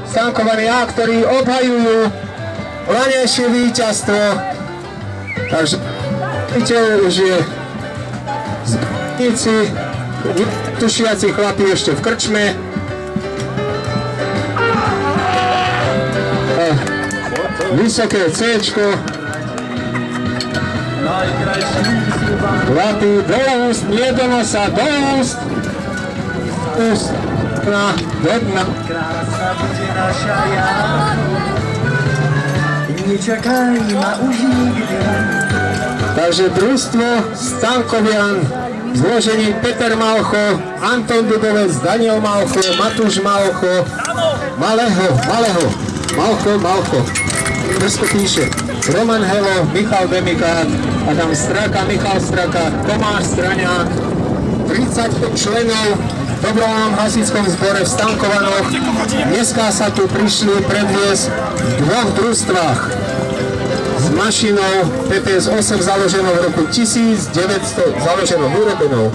stankovaní A, ktorí obhajujú lanejšie víťazstvo. Takže už je zbytníci, tušiaci chlapi ešte v krčme. Vysoké C-čko. Chlapi do úst, nie do nosa, do úst. Úst na do dna. Krása bude naša jar. Nečakaj ma už nikdy. Takže družstvo Stankovian v zložení Peter Malcho, Anton Dubovec, Daniel Malcho, Matúš Malcho, Malcho, Prsko píše, Roman Helo, Michal Demikát, Adam Straka, Michal Straka, Tomáš Straňák, 35 členov v dobrovoľnom hasičskom zbore v Stankovanoch. Dneska sa tu prišli predviesť v dvoch družstvách s mašinou PPS 8 založenou v roku 1900, vyrobenou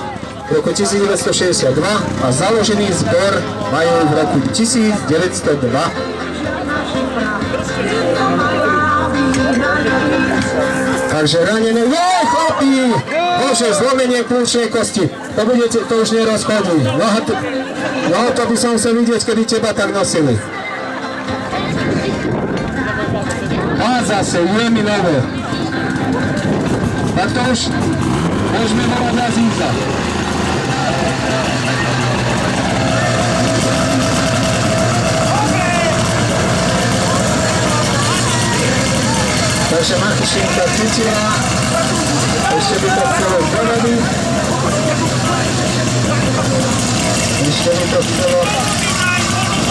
v roku 1962 a založený zbor majú v roku 1902. Takže ranené, chlapi! Bože, zlomenie kľúčnej kosti. To už nerozchodí. No to by som chcel vidieť, keby teba tak nosili. A zase, je mi nové. Tak to už môžeme volať na Zíza. Takže Markušinka chytila, ešte by to chcelo dovody. Ešte by to chcelo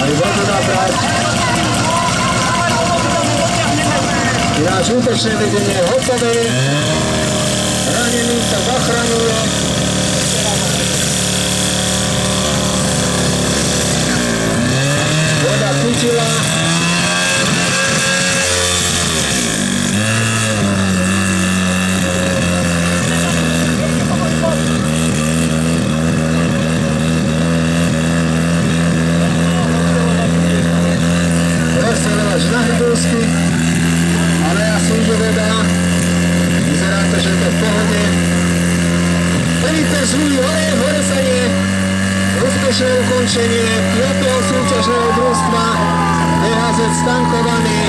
aj vodu nabrať. Ináč útočné vedenie je hotové. Ranený sa zachraňuje. Voda chytila. Na Hrdulsky, ale ja som že voda, vyzerá to, že je to v pohode. Peter Žuj, hore sa je úspešné ukončenie 5. súťažného družstva DHZ Stankovaný.